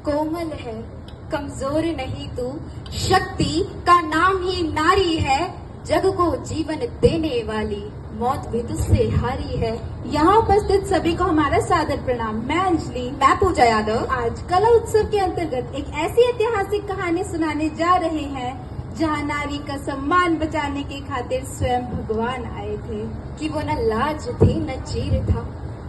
कोमल है, कमजोर नहीं तू, शक्ति का नाम ही नारी है, जग को जीवन देने वाली, मौत भी तुझसे हारी है। यहाँ उपस्थित सभी को हमारा सादर प्रणाम। मैं अंजलि, मैं पूजा यादव आज कला उत्सव के अंतर्गत एक ऐसी ऐतिहासिक कहानी सुनाने जा रहे हैं जहाँ नारी का सम्मान बचाने की खातिर स्वयं भगवान आए थे। कि वो न लाज थी न चीर था,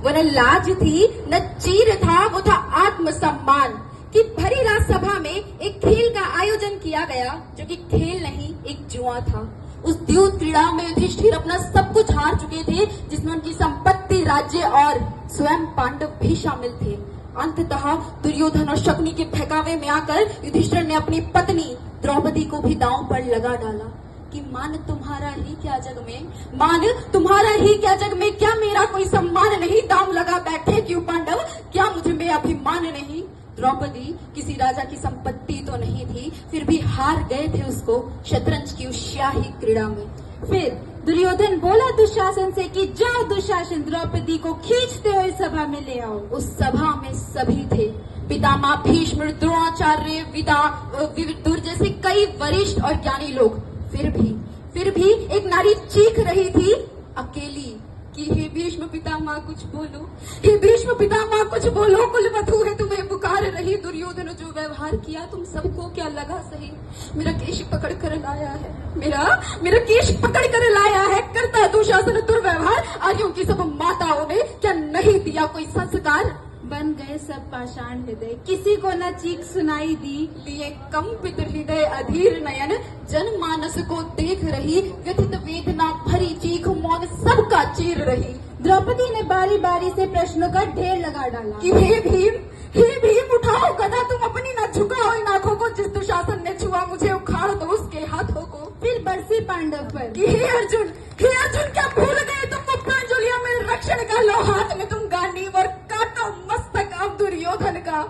वो न लाज थी न चीर था, वो था आत्मसम्मान। कि भरी रात सभा में एक खेल का आयोजन किया गया जो कि खेल नहीं एक जुआ था। उस द्यूत क्रीड़ा में युधिष्ठिर अपना सब कुछ हार चुके थे, जिसमें उनकी संपत्ति, राज्य और स्वयं पांडव भी शामिल थे। अंततः दुर्योधन और शकुनी के बहकावे में आकर युधिष्ठिर ने अपनी पत्नी द्रौपदी को भी दांव पर लगा डाला कि मान तुम्हारा ही क्या जग में, मान तुम्हारा ही क्या जग में, क्या मेरा कोई सम्मान नहीं, दांव लगा बैठे क्यों पांडव, क्या मुझ में अभिमान नहीं। द्रौपदी किसी राजा की संपत्ति तो नहीं थी, फिर भी हार गए थे उसको शतरंज की उस शाही क्रीड़ा में। फिर दुर्योधन बोला दुशासन से कि जाओ दुशासन, द्रौपदी को खींचते हुए सभा में ले आओ। उस सभा में सभी थे, पितामह भीष्म, द्रोणाचार्य, विदुर जैसे कई वरिष्ठ और ज्ञानी लोग। फिर भी एक नारी चीख रही थी अकेली कि हे भीष्म पितामह कुछ बोलो, हे भीष्म पितामह कुछ बोलो, कुलवधू है तुम्हें पुकार रही। दुर्योधन जो व्यवहार किया तुम सबको क्या लगा सही, मेरा केश पकड़ कर लाया है, मेरा केश पकड़ कर लाया है, करता दुशासन दुर्व्यवहार, आर्यों की सब माताओं ने क्या नहीं दिया कोई संस्कार। बन गए सब पाषाण हृदय, किसी को न चीख सुनाई दी, लिए कंपित हृदय अधीर नयन, जनमानस को देख रही, व्यथित वेदना भरी चीख मौन सबका चीर रही। द्रौपदी ने बारी बारी से प्रश्नों का ढेर लगा डाला कि हे भीम उठाओ गदा, तुम अपनी न झुकाओ इन आंखों को, जिस दुशासन ने छुआ मुझे उखाड़ दो उसके हाथों को। फिर बरसी पांडव पर कि हे अर्जुन क्या भूल गए तुम वो प्रांजलिया में रक्षण का लो हाथ में तुम गांडीव और काटो मस्तक अब दुर्योधन का।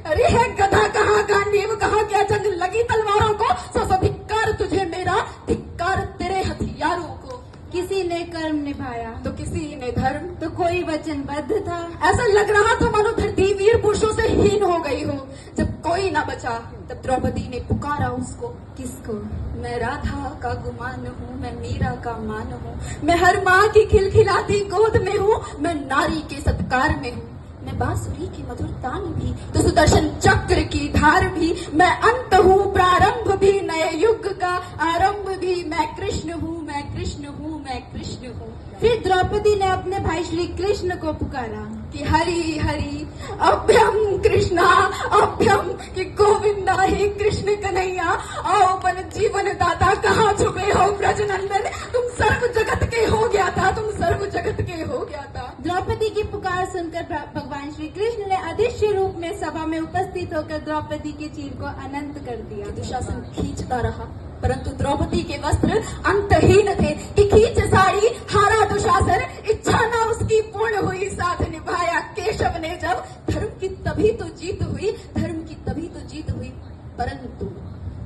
अरे है गधा कहाँ, गांडीव कहाँ, क्या जंग लगी तलवारों को, सो धिक्कार तुझे मेरा, धिक्कार तेरे हथियारों को। किसी ने कर्म निभाया तो किसी ने धर्म, तो कोई वचनबद्ध था। ऐसा लग रहा था मानो धरती वीर पुरुषों से हीन हो गई हो। जब कोई ना बचा तब द्रौपदी ने पुकारा उसको। किसको? मैं राधा का गुमान हूँ, मैं मीरा का मान हूँ, मैं हर माँ की खिलखिलाती गोद में हूँ, मैं नारी के सत्कार में हूँ, मैं बांसुरी की मधुर तान भी तो सुदर्शन चक्र की धार भी, मैं अंत हूँ प्रारंभ भी नए युग का आरंभ भी, मैं कृष्ण हूँ, मैं कृष्ण हूँ, मैं कृष्ण हूँ। फिर द्रौपदी ने अपने भाई श्री कृष्ण को पुकारा कि हरि हरि अभ्यम कृष्णा अभ्यम, कि गोविंदा ही कृष्ण कन्हैया, आओ बन जीवन दाता, कहाँ छुपे हो ब्रजनंदन, तुम सर्व जगत के हो गया था, तुम सर्व जगत के हो गया था। द्रौपदी की पुकार सुनकर भगवान श्री कृष्ण ने अदृश्य रूप में सभा में उपस्थित होकर द्रौपदी के चीर को अनंत कर दिया। दुशासन खींचता रहा, परंतु द्रौपदी के वस्त्र अंतहीन थे कि खींच साड़ी हारा दुशासन, इच्छा न उसकी पूर्ण हुई, साथ निभाया केशव ने जब, धर्म की तभी तो जीत हुई, धर्म की तभी तो जीत हुई।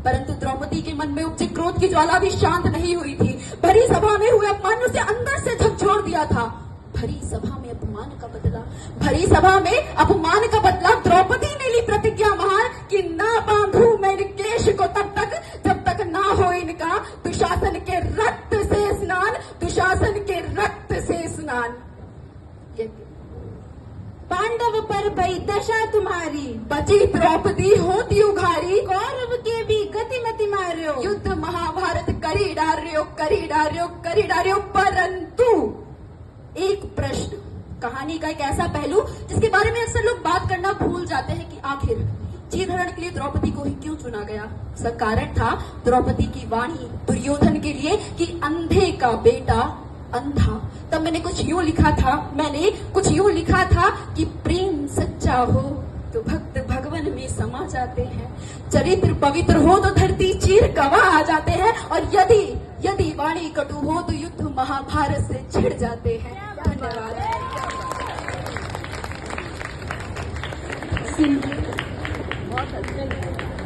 परंतु द्रौपदी के मन में उपजे क्रोध की ज्वाला भी शांत नहीं हुई थी। भरी सभा में हुए अपमान ने उसे अंदर से झकझोर दिया था। भरी सभा में अपमान का बदला द्रौपदी ने ली प्रतिज्ञा महान कि ना बांधू मैं केश को तब तक जब तक ना हो इनका दुशासन के रक्त से स्नान, दुशासन के रक्त से स्नान। पांडव पर भई दशा तुम्हारी, बची द्रौपदी होती उघारी, कौरव के भी गतिमति मार्यो, युद्ध महाभारत करी डार्यो। परंतु एक प्रश्न, कहानी का एक ऐसा पहलू जिसके बारे में अक्सर लोग बात करना भूल जाते हैं कि आखिर चीर हरण के लिए द्रौपदी को ही क्यों चुना गया। इसका कारण था द्रौपदी की वाणी दुर्योधन के लिए कि अंधे का बेटा अंधा। तब मैंने कुछ यूं लिखा था कि प्रेम सच्चा हो तो भक्त भगवन में समा जाते हैं, चरित्र पवित्र हो तो धरती चीर गवाह आ जाते हैं, और यदि वाणी कटु हो तो युद्ध महाभारत से छिड़ जाते हैं। धन्यवाद।